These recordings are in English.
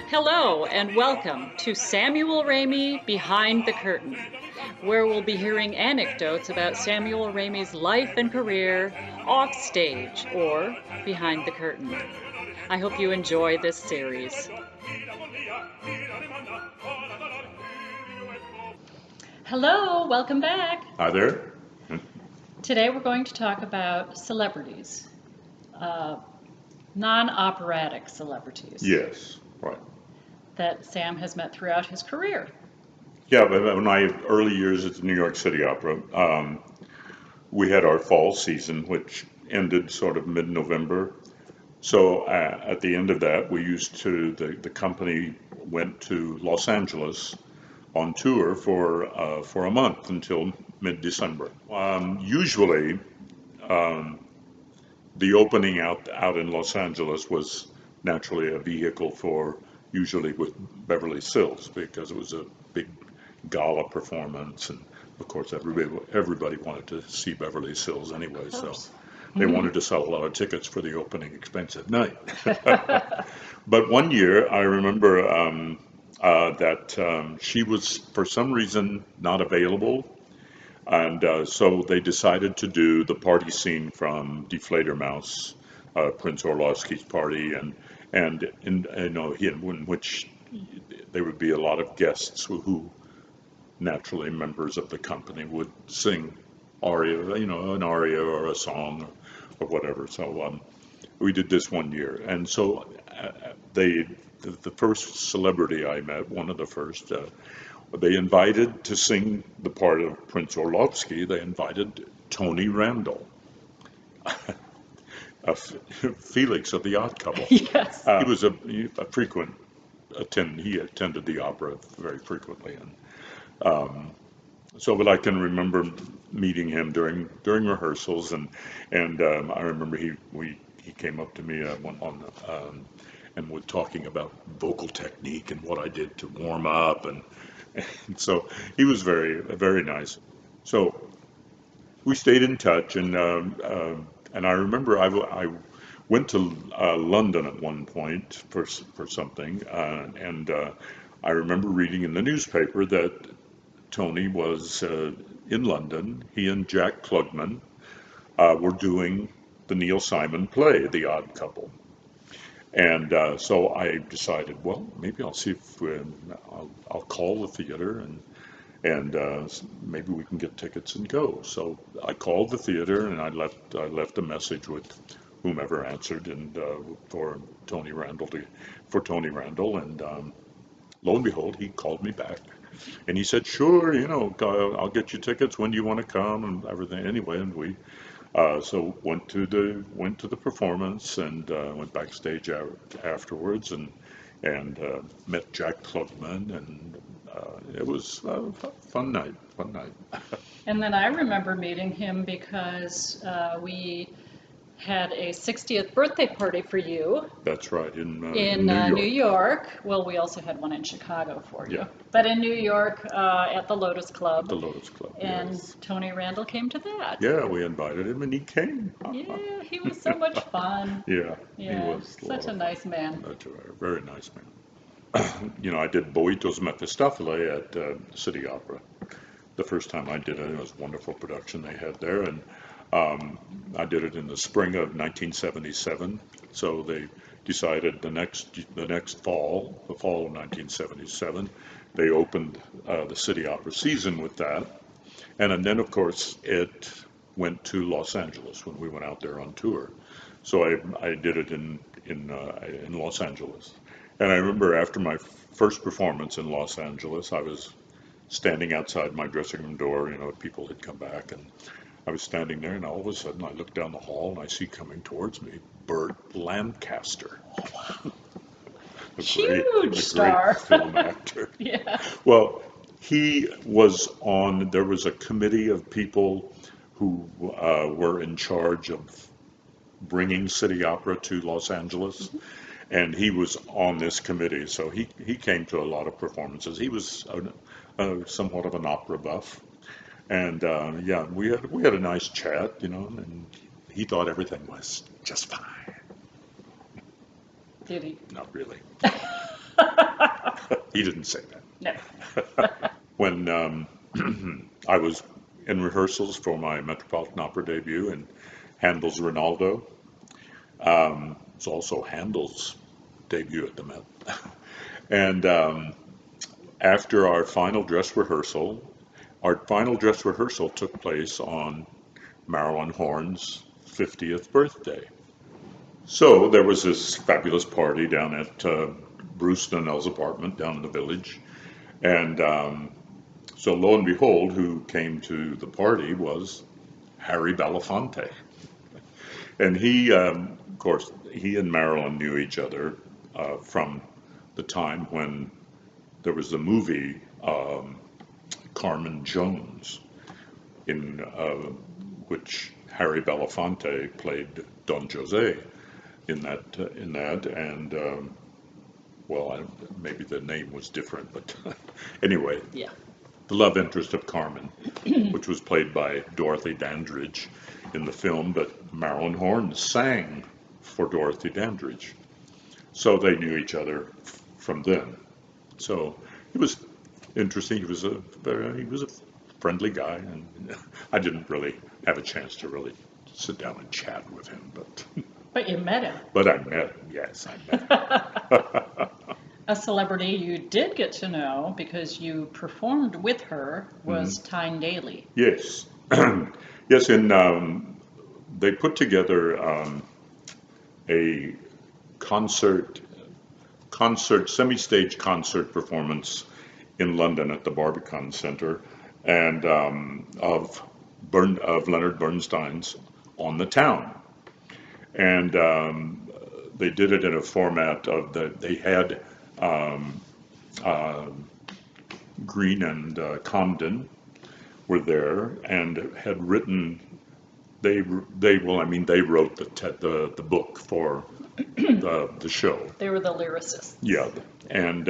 Hello and welcome to Samuel Ramey Behind the Curtain, where we'll be hearing anecdotes about Samuel Ramey's life and career off stage or behind the curtain. I hope you enjoy this series. Hello, welcome back. Hi there. Today we're going to talk about celebrities, non-operatic celebrities Yes, right. that Sam has met throughout his career. Yeah, but in my early years at the New York City Opera, we had our fall season, which ended sort of mid-November. So at the end of that, the company went to Los Angeles on tour for a month until mid-December. Usually, the opening out in Los Angeles was naturally a vehicle for usually with Beverly Sills because it was a big gala performance, and of course everybody wanted to see Beverly Sills anyway, so they wanted to sell a lot of tickets for the opening expensive night. But one year I remember that she was for some reason not available, and so they decided to do the party scene from Deflator Mouse, Prince Orlovsky's party, and in which there would be a lot of guests who naturally members of the company would sing aria, an aria or a song or whatever. So we did this one year, and so the first celebrity I met, one of the first. They invited to sing the part of Prince Orlovsky. They invited Tony Randall, Felix of the Odd Couple. Yes. He was a frequent attend. He attended the opera very frequently, and but I can remember meeting him during rehearsals, and I remember he came up to me and was talking about vocal technique and what I did to warm up, and so he was very nice. So we stayed in touch, and I remember I went to London at one point for something, and I remember reading in the newspaper that Tony was in London. He and Jack Klugman were doing the Neil Simon play, The Odd Couple. And so I decided, well, maybe I'll see if I'll call the theater and maybe we can get tickets and go. So I called the theater and I left a message with whomever answered and for Tony Randall and lo and behold, he called me back and he said, sure, I'll get you tickets. When do you want to come and everything? Anyway, and we so went to the performance and went backstage afterwards and met Jack Klugman, and it was a fun night. And then I remember meeting him because we had a 60th birthday party for you That's right, in New York. Well, we also had one in Chicago for you. Yeah. But in New York at the Lotus Club. The Lotus Club. And Yes. Tony Randall came to that. Yeah, we invited him and he came. Yeah, he was so much fun. Yeah, he Yeah, was such a nice man. That's a very nice man. I did Boito's Mephistopheles at City Opera. The first time I did it, it was a wonderful production they had there, and I did it in the spring of 1977. So they decided the next fall, the fall of 1977, they opened the City Opera season with that, and then of course it went to Los Angeles when we went out there on tour. So I did it in Los Angeles, and I remember after my first performance in Los Angeles, I was standing outside my dressing room door. People had come back, and I was standing there, and all of a sudden I look down the hall and I see coming towards me Burt Lancaster. Huge a star. great film actor. Yeah. Well, there was a committee of people who were in charge of bringing City Opera to Los Angeles. And he was on this committee, so he came to a lot of performances. He was somewhat of an opera buff, and yeah, we had a nice chat, and he thought everything was just fine. Did he? Not really. He didn't say that. No. When I was in rehearsals for my Metropolitan Opera debut in Handel's Rinaldo, it's also Handel's debut at the Met. And after our final dress rehearsal took place on Marilyn Horne's 50th birthday. So there was this fabulous party down at Bruce Donnell's apartment down in the village. And so lo and behold, who came to the party was Harry Belafonte. And he, of course, he and Marilyn knew each other from the time when there was the movie Carmen Jones, in which Harry Belafonte played Don Jose in that, and well, maybe the name was different, but anyway, Yeah. the love interest of Carmen, which was played by Dorothy Dandridge in the film, but Marilyn Horne sang for Dorothy Dandridge, so they knew each other from then. So it was interesting. He was a friendly guy, and I didn't really have a chance to really sit down and chat with him, But you met him. but I met him. Yes, I met him. A celebrity you did get to know because you performed with her was Tyne Daly. Yes, yes, and they put together a semi-stage concert performance in London at the Barbican Centre, and of Leonard Bernstein's On the Town, and they did it in a format of they had Green and Comden were there and had written. They wrote the book for the show. They were the lyricists. Yeah, and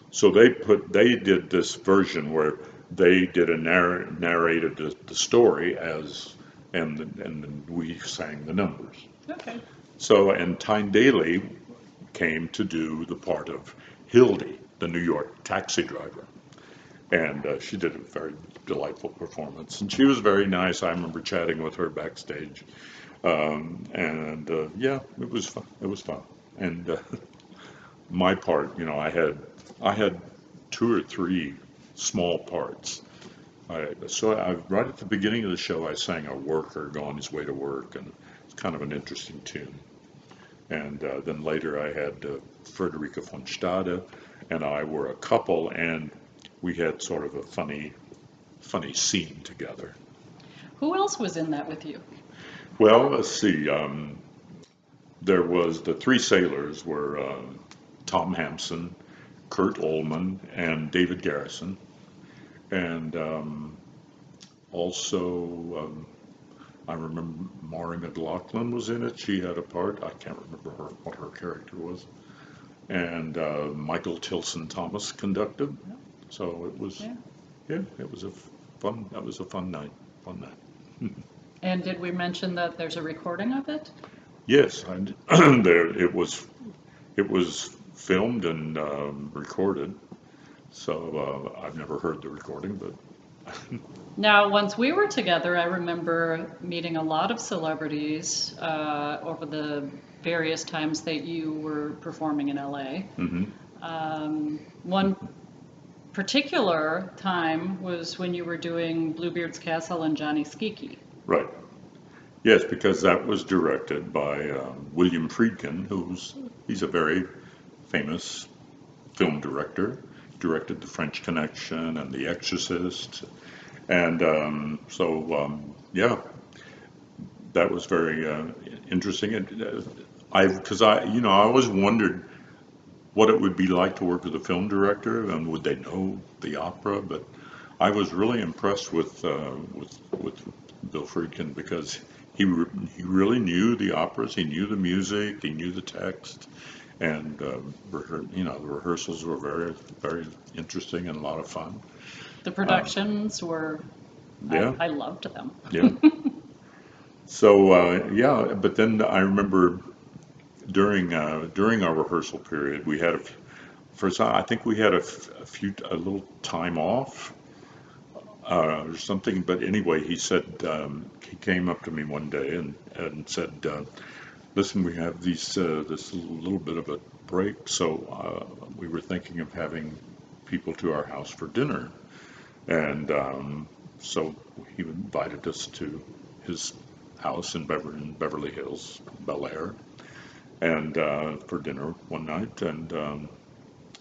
so they did this version where they did narrated the story and then we sang the numbers. Okay. So, and Tyne Daly came to do the part of Hildy, the New York taxi driver. And she did a very delightful performance. And she was very nice. I remember chatting with her backstage. Yeah, it was fun. It was fun. And my part, I had 2 or 3 small parts. Right at the beginning of the show, I sang A Worker Go on His Way to Work, and it's kind of an interesting tune. And then later I had Frederica von Stade and I were a couple, and we had sort of a funny scene together. Who else was in that with you? Well, let's see. There was the 3 sailors were Tom Hampson, Kurt Ullman, and David Garrison. And also, I remember Maury McLaughlin was in it. She had a part. I can't remember what her character was. And Michael Tilson Thomas conducted. So it was, it was that was a fun night. And did we mention that there's a recording of it? Yes, it was filmed and recorded. So I've never heard the recording, but. Now, once we were together, I remember meeting a lot of celebrities over the various times that you were performing in LA. Mm-hmm. One particular time was when you were doing Bluebeard's Castle and Johnny Skiki. Right. Yes, because that was directed by William Friedkin, he's a very famous film director. Directed The French Connection and The Exorcist, and yeah, that was very interesting. And because I always wondered what it would be like to work with a film director, and would they know the opera? But I was really impressed with Bill Friedkin, because he really knew the operas. He knew the music. He knew the text. And the rehearsals were very, very interesting and a lot of fun. The productions were, yeah, I loved them. Yeah. So but then I remember during our rehearsal period, we had I think we had a little time off or something. But anyway, he said he came up to me one day and said, "Listen, we have this little bit of a break, so we were thinking of having people to our house for dinner." And so he invited us to his house in Beverly Hills, Bel Air, and for dinner one night. And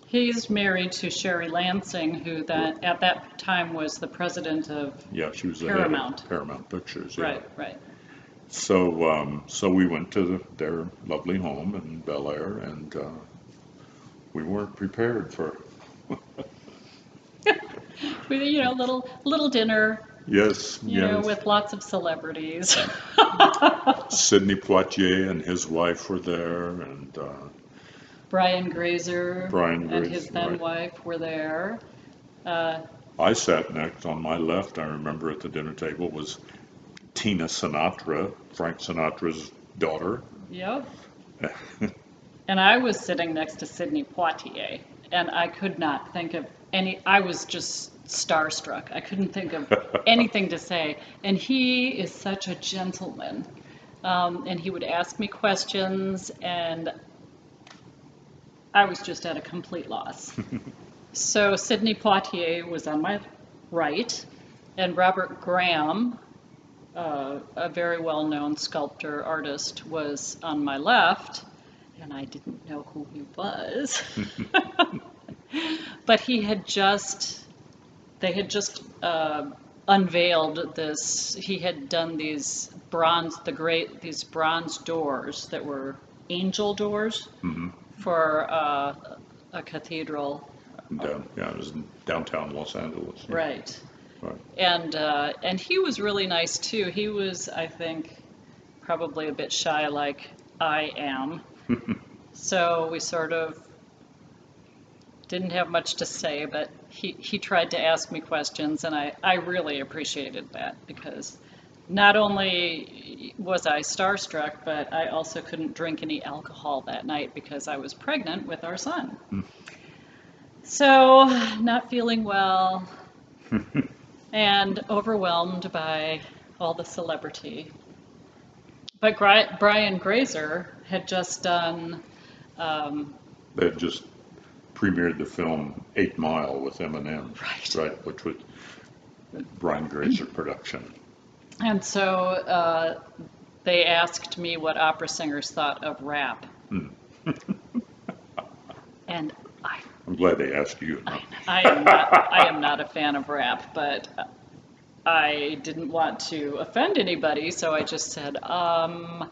He's married to Sherry Lansing, who at that time was the president of yeah, she was the head Paramount. of Paramount Pictures. Yeah. Right, right. So we went to their lovely home in Bel Air, and we weren't prepared for. With, little dinner, Yes, yes. with lots of celebrities. Sidney Poitier and his wife were there, and Brian Grazer Brian and Grazer, his then right. wife were there. I sat next on my left. I remember at the dinner table was Tina Sinatra, Frank Sinatra's daughter. Yep. And I was sitting next to Sidney Poitier, and I could not think of I was just starstruck. I couldn't think of anything to say. And he is such a gentleman. And he would ask me questions, and I was just at a complete loss. So Sidney Poitier was on my right, and Robert Graham, a very well-known sculptor artist, was on my left, and I didn't know who he was. But they had just unveiled this. He had done these bronze doors that were angel doors for a cathedral. Yeah, it was in downtown Los Angeles. Yeah. Right. Right. And he was really nice too. He was, I think, probably a bit shy like I am. So we sort of didn't have much to say, but he tried to ask me questions, and I really appreciated that, because not only was I starstruck, but I also couldn't drink any alcohol that night because I was pregnant with our son. So, not feeling well and overwhelmed by all the celebrity. But Brian Grazer had just done. They had just premiered the film 8 Mile with Eminem, Right. which was Brian Grazer production. And so they asked me what opera singers thought of rap. And I'm glad they asked you. I am not a fan of rap, but I didn't want to offend anybody, so I just said, I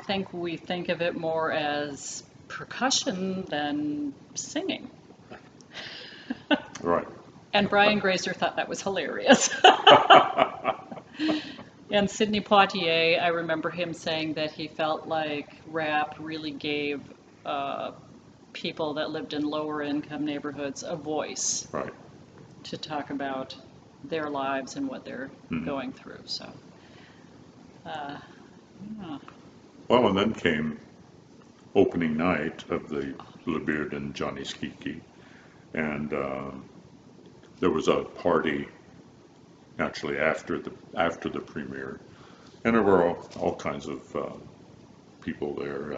think we think of it more as percussion than singing. Right. And Brian Grazer thought that was hilarious. And Sidney Poitier, I remember him saying that he felt like rap really gave people that lived in lower income neighborhoods a voice, Right. to talk about their lives and what they're going through. So, yeah. Well, and then came opening night of the Le Beard and Johnny's Kiki, and there was a party naturally after the premiere, and there were all kinds of people there.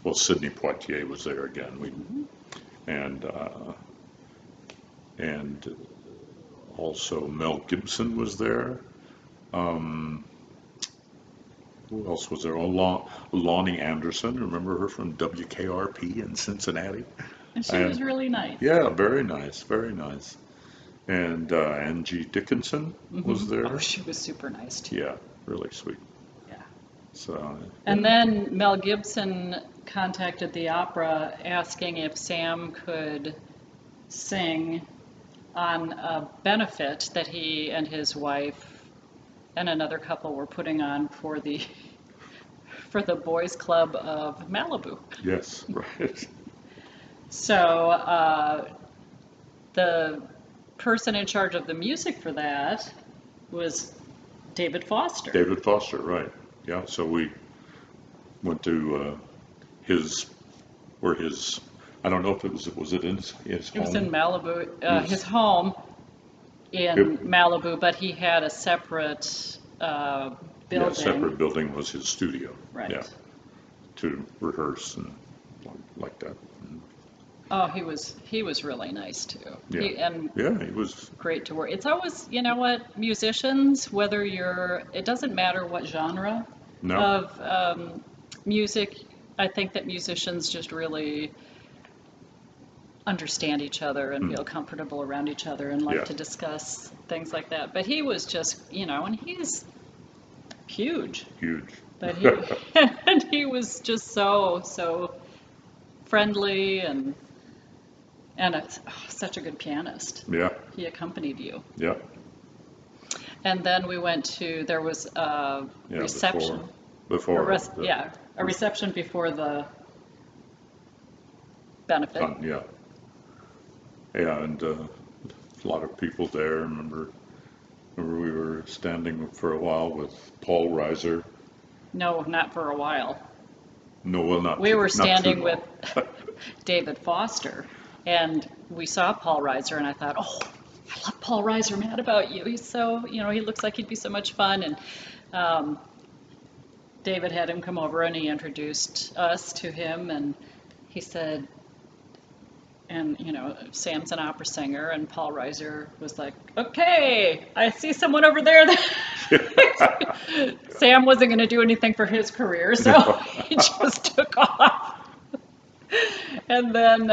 Well, Sidney Poitier was there again. And also Mel Gibson was there. Who else was there? Oh, Lonnie Anderson. Remember her from WKRP in Cincinnati? And she was really nice. Yeah, very nice, very nice. And Angie Dickinson was there. Oh, she was super nice too. Yeah, really sweet. Yeah. So. And then Mel Gibson contacted the opera asking if Sam could sing on a benefit that he and his wife and another couple were putting on for the Boys Club of Malibu. Yes, right. So the person in charge of the music for that was David Foster. David Foster, right. Yeah, so we went to his, where his, I don't know if it was it in his It was in home? Malibu, Yes. his home in Yep. Malibu, but he had a separate Yeah, building. separate building was his studio. Right. Yeah, to rehearse and like that. Oh, he was really nice too. Yeah. And Yeah, he was. great to work. It's always, you know what, musicians, whether it doesn't matter what genre No. of music. I think that musicians just really understand each other and feel comfortable around each other and like Yeah. to discuss things like that. But he was just, and he's huge, Huge. but and he was just so friendly and such a good pianist. Yeah. He accompanied you. Yeah. And then we went to, there was a Yeah. reception. Before. A reception before the benefit. Yeah. Yeah, and a lot of people there. Remember we were standing for a while with Paul Reiser. No, not for a while. No, well, not We too, were not too standing long. with David Foster, and we saw Paul Reiser, and I thought, oh, I love Paul Reiser, mad about you. He's so, he looks like he'd be so much fun. And David had him come over, and he introduced us to him, and he said, and Sam's an opera singer, and Paul Reiser was like, okay, I see someone over there. Sam wasn't going to do anything for his career, so he just took off. And then,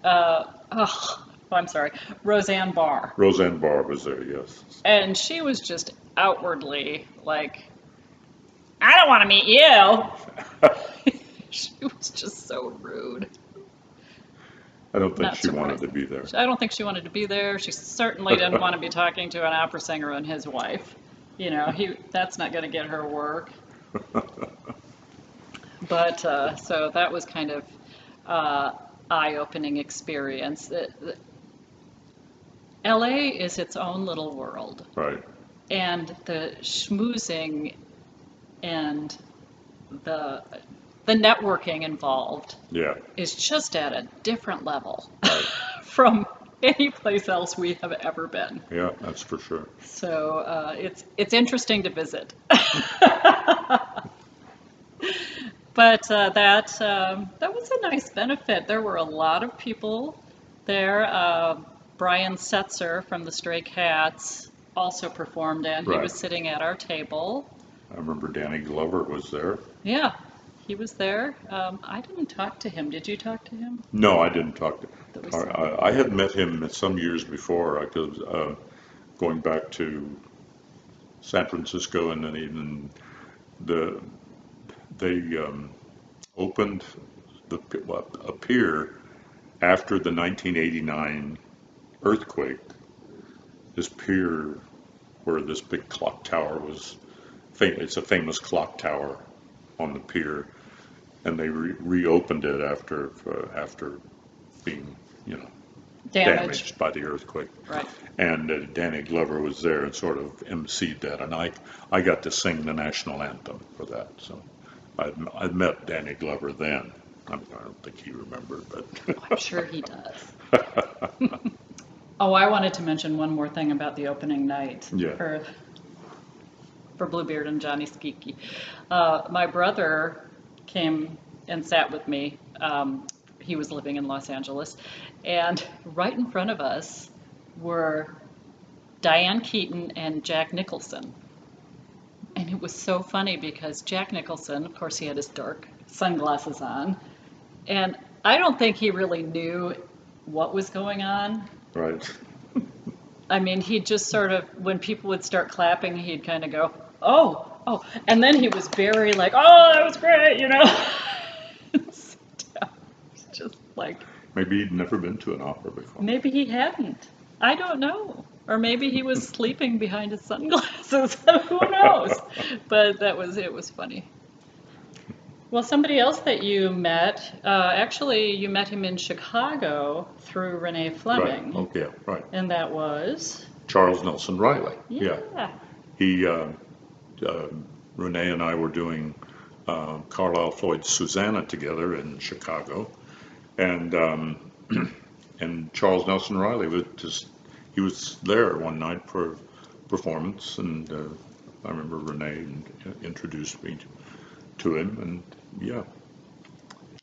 I'm sorry, Roseanne Barr. Roseanne Barr was there, yes. And she was just outwardly like, I don't want to meet you. She was just so rude. I don't think Not she wanted surprising. to be there. I don't think she wanted to be there. She certainly didn't want to be talking to an opera singer and his wife. That's not going to get her work. But so that was kind of eye-opening experience. LA is its own little world, Right. and the schmoozing and the networking involved Yeah. is just at a different level Right. from any place else we have ever been. Yeah, that's for sure. So it's interesting to visit. But that was a nice benefit. There were a lot of people there. Brian Setzer from the Stray Cats also performed, and he Right. was sitting at our table. I remember Danny Glover was there. Yeah, he was there. I didn't talk to him. Did you talk to him? No, I didn't talk That we to. saw. I had met him some years before. I was going back to San Francisco, and then even they opened a pier after the 1989 earthquake. This pier where this big clock tower was, it's a famous clock tower on the pier, and they reopened it after being, damaged by the earthquake. Right. And Danny Glover was there and sort of emceed that, and I got to sing the national anthem for that. So I'd met Danny Glover then. I don't think he remembered, but I'm sure he does. Oh, I wanted to mention one more thing about the opening night Yeah. for Bluebeard and Johnny Skeeky. My brother came and sat with me. He was living in Los Angeles, and right in front of us were Diane Keaton and Jack Nicholson. And it was so funny because Jack Nicholson, of course, he had his dark sunglasses on, and I don't think he really knew what was going on. right. I mean, he'd just sort of, when people would start clapping, he'd kind of go, oh, and then he was very like, oh, that was great, It's just like, Maybe he'd never been to an opera before. maybe he hadn't. I don't know. Or maybe he was sleeping behind his sunglasses. Who knows? But it was funny. Well, somebody else that you met, actually, you met him in Chicago through Renee Fleming. Right. Okay. Right. And that was? Charles Nelson Reilly. Yeah. He, Renee and I were doing Carlisle Floyd's Susanna together in Chicago, and and Charles Nelson Reilly he was there one night for performance, and I remember Renee introduced me to him, and yeah.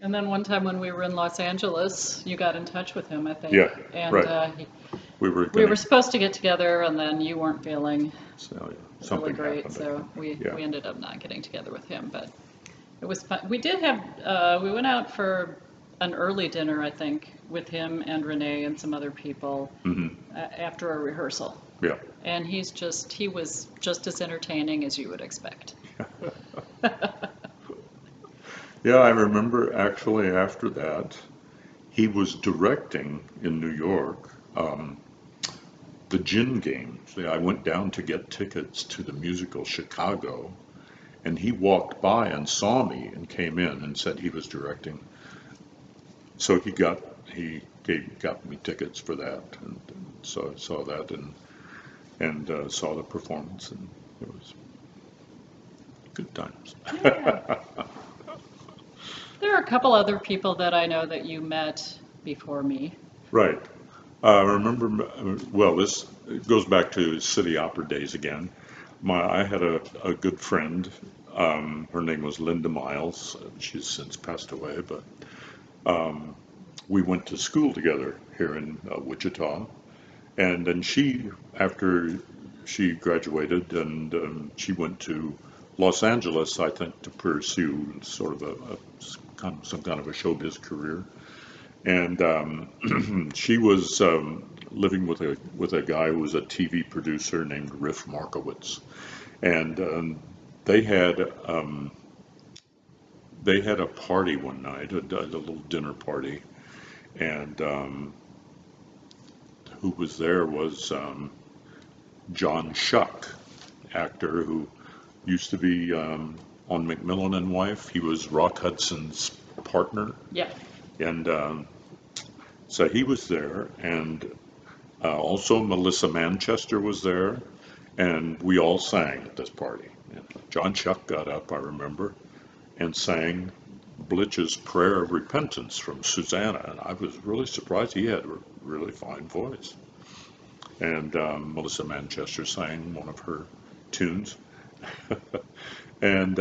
And then one time when we were in Los Angeles, you got in touch with him, I think. Yeah, And right. We were supposed to get together, and then you weren't feeling something really great, happened. so we Yeah. ended up not getting together with him. But it was fun. We did have we went out for an early dinner, I think, with him and Renee and some other people after a rehearsal. Yeah. And he was just as entertaining as you would expect. Yeah, I remember actually after that, he was directing in New York the gin games. I went down to get tickets to the musical Chicago, and he walked by and saw me and came in and said he was directing. So he got me tickets for that, and so I saw that and saw the performance, and it was good times. Yeah. There are a couple other people that I know that you met before me. Right. I remember, well, this goes back to City Opera days again. I had a good friend. Her name was Linda Miles. She's since passed away, but we went to school together here in Wichita. And then after she graduated, and she went to Los Angeles, I think, to pursue sort of some kind of a showbiz career. And she was living with a guy who was a TV producer named Riff Markowitz, and they had a party one night, a little dinner party, and who was there was John Shuck, actor who used to be on McMillan and Wife. He was Rock Hudson's partner, Yeah. and so he was there, and also Melissa Manchester was there, and we all sang at this party. And John Shuck got up, I remember, and sang Blitch's Prayer of Repentance from Susanna, and I was really surprised. He had a really fine voice. And Melissa Manchester sang one of her tunes. And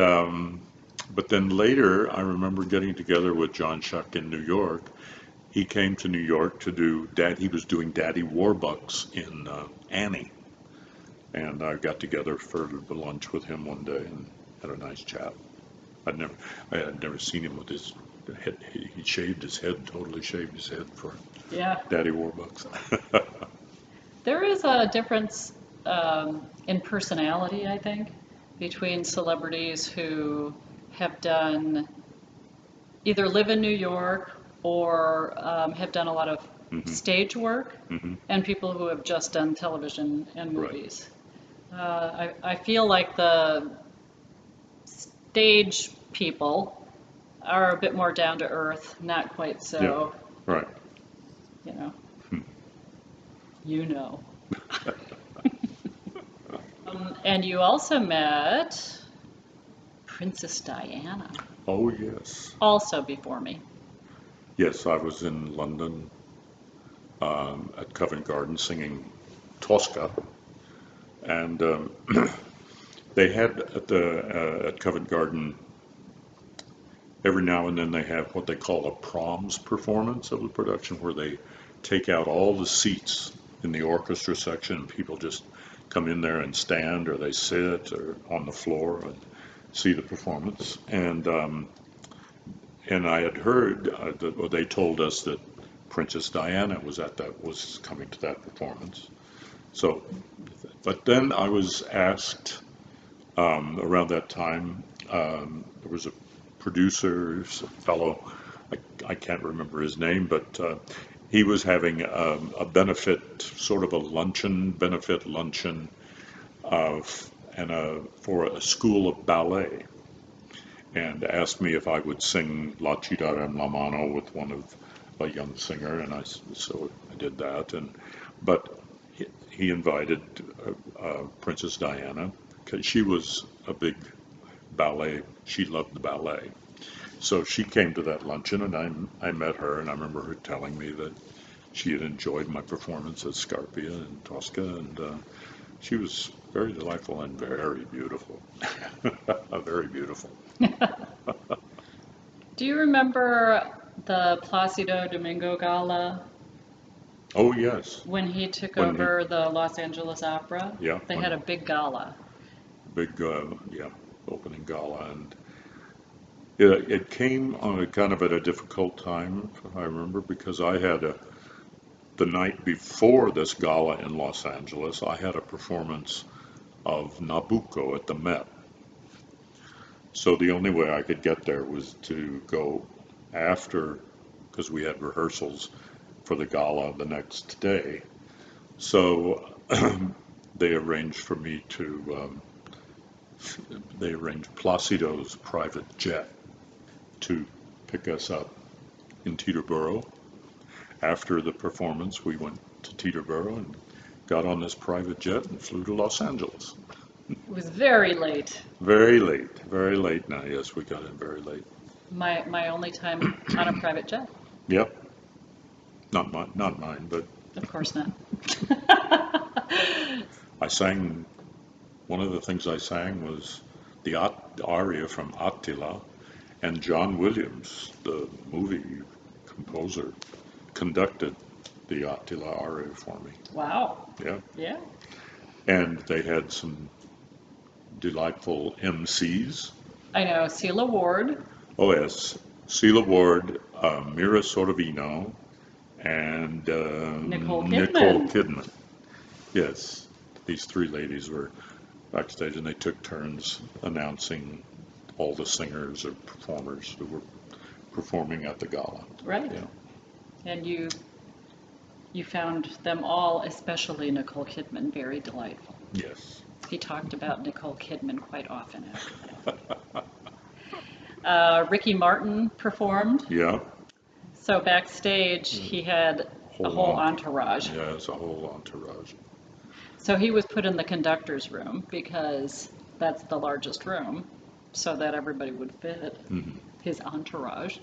but then later, I remember getting together with John Shuck in New York. He came to New York to do He was doing Daddy Warbucks in Annie, and I got together for lunch with him one day and had a nice chat. I had never seen him with his head. He shaved his head, totally shaved his head for Daddy Warbucks. There is a difference in personality, I think, between celebrities who have either live in New York or have done a lot of stage work, and people who have just done television and movies. Right. I feel like the stage people are a bit more down to earth, not quite so. Yeah. Right. You know. You know. And you also met Princess Diana. Oh, yes. Also before me. Yes, I was in London at Covent Garden singing Tosca, and they had at Covent Garden every now and then they have what they call a proms performance of the production, where they take out all the seats in the orchestra section, and people just come in there and stand, or they sit, or on the floor and see the performance. And I had heard that they told us that Princess Diana was coming to that performance. So, but then I was asked around that time. There was a producer, a fellow, I can't remember his name, but he was having a benefit, sort of a benefit luncheon, for a school of ballet, and asked me if I would sing La Città en la Mano with a young singer, and so I did that, but he invited Princess Diana, because she was a big ballet. She loved the ballet. So she came to that luncheon, and I met her, and I remember her telling me that she had enjoyed my performance at Scarpia and Tosca, and she was very delightful and very beautiful. Very beautiful. Do you remember the Placido Domingo Gala Oh, yes. when he took When he, over the Los Angeles Opera? yeah, They had a big gala. big, yeah, opening gala, and it came on a kind of at a difficult time, I remember, because I had the night before this gala in Los Angeles, I had a performance of Nabucco at the Met. So the only way I could get there was to go after, because we had rehearsals for the gala the next day. So they arranged for me they arranged Placido's private jet to pick us up in Teterboro. After the performance, we went to Teterboro and got on this private jet and flew to Los Angeles. It was very late. Very late now. Yes, we got in very late. My only time on a private jet. Yep, not mine, but Of course not. I sang. One of the things I sang was the aria from Attila, and John Williams, the movie composer, conducted the Attila aria for me. Wow. Yeah, Yeah. and they had some delightful MCs. I know. Celia Ward. Oh yes, Sheila Ward, Mira Sorvino, and Nicole Nicole Kidman. Kidman. Yes, these three ladies were backstage, and they took turns announcing all the singers or performers who were performing at the gala. Right. Yeah. And you found them all, especially Nicole Kidman, very delightful. Yes. He talked about Nicole Kidman quite often after that. Ricky Martin performed. Yeah. So backstage, he had a whole entourage. Yeah, it's a whole entourage. So he was put in the conductor's room because that's the largest room, so that everybody would fit. His entourage.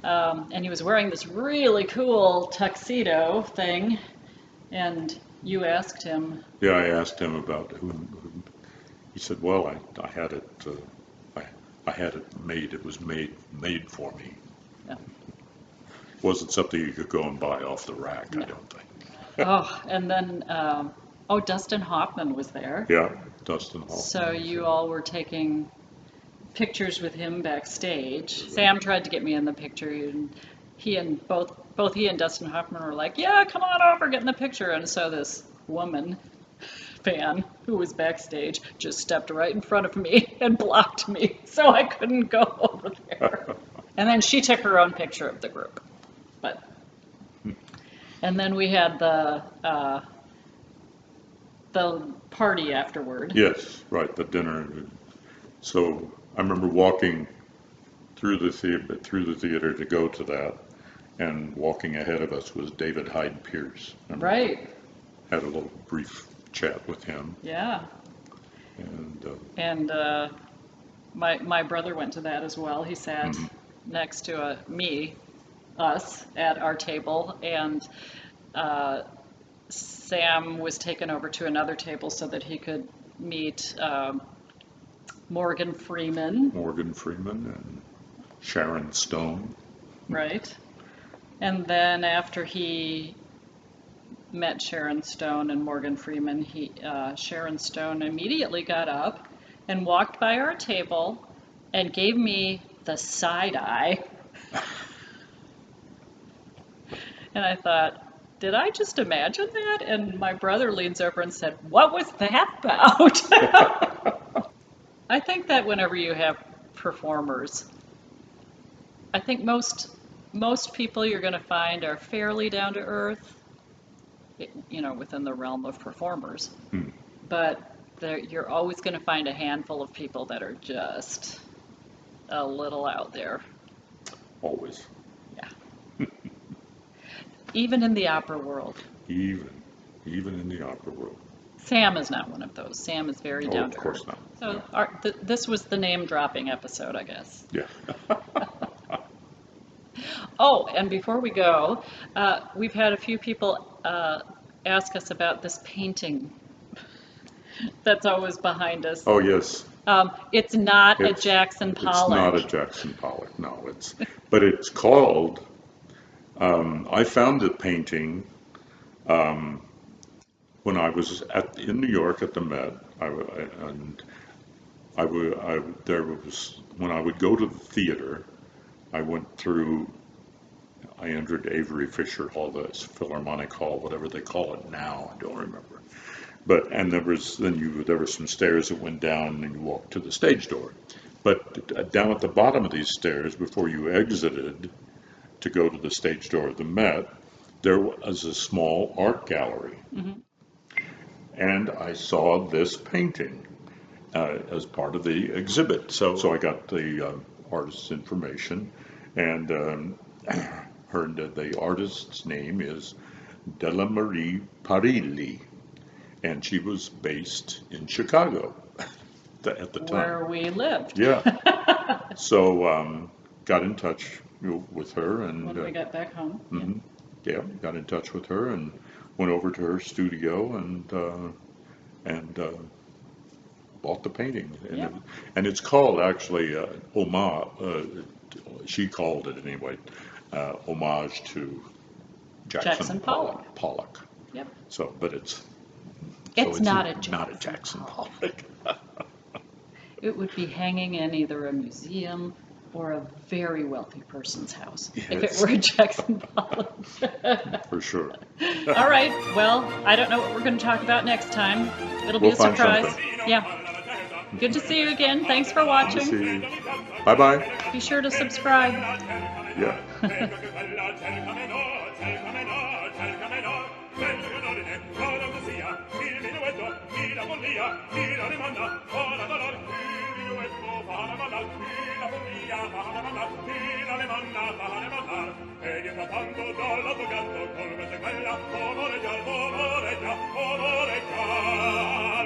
And he was wearing this really cool tuxedo thing, and you asked him. Yeah, I asked him about who he said, well, I had it, I had it made. It was made for me. Yeah. Wasn't something you could go and buy off the rack, No. I don't think. Oh, and then, Dustin Hoffman was there. Yeah, Dustin Hoffman. So you all were taking pictures with him backstage. Sam tried to get me in the picture, and both he and Dustin Hoffman were like, "Yeah, come on over, get in the picture." And so this woman fan who was backstage just stepped right in front of me and blocked me, so I couldn't go over there. And then she took her own picture of the group. But and then we had the party afterward. Yes, right, the dinner. So I remember walking through the theater to go to that, and walking ahead of us was David Hyde Pierce. Right. Had a little brief chat with him. Yeah. And My brother went to that as well. He sat next to us at our table, and Sam was taken over to another table so that he could meet Morgan Freeman. And Sharon Stone. Right. And then after he met Sharon Stone and Morgan Freeman, Sharon Stone immediately got up and walked by our table and gave me the side eye. And I thought, did I just imagine that? And my brother leans over and said, "What was that about?" I think that whenever you have performers, I think most people you're going to find are fairly down to earth, within the realm of performers. But you're always going to find a handful of people that are just a little out there. Always. Yeah. Even in the opera world. Even in the opera world. Sam is not one of those. Sam is very Oh, down of to course earth. not. So No. this was the name dropping episode, I guess. Yeah. Oh, and before we go, we've had a few people ask us about this painting that's always behind us. Oh, yes. It's not a It's Jackson it's not a Pollock. Jackson Pollock. No, but it's called. I found the painting when I was in New York at the Met. And there was when I would go to the theater. I went through. I entered Avery Fisher Hall, the Philharmonic Hall, whatever they call it now. I don't remember. And there were some stairs that went down, and you walked to the stage door. But down at the bottom of these stairs, before you exited to go to the stage door of the Met, there was a small art gallery, and I saw this painting as part of the exhibit. So I got the artist's information, and the artist's name is Della Marie Parilli, and she was based in Chicago at the time. Where we lived. Yeah. So got in touch with her, and When we got back home. mhm, yeah, got in touch with her and went over to her studio and bought the painting. Yep. And it's called actually homage. She called it anyway, homage to Jackson Pollock. Yep. So, but it's Not a Jackson Pollock. It would be hanging in either a museum or a very wealthy person's house if it Yes. were a Jackson Pollock. For sure. All right. Well, I don't know what we're going to talk about next time. It'll be We'll a find surprise. something. Yeah. Good to see you again. Thanks for watching. See you. Bye-bye. Be sure to subscribe. Yeah. Sia, il minuetto, la follia, la rimanda.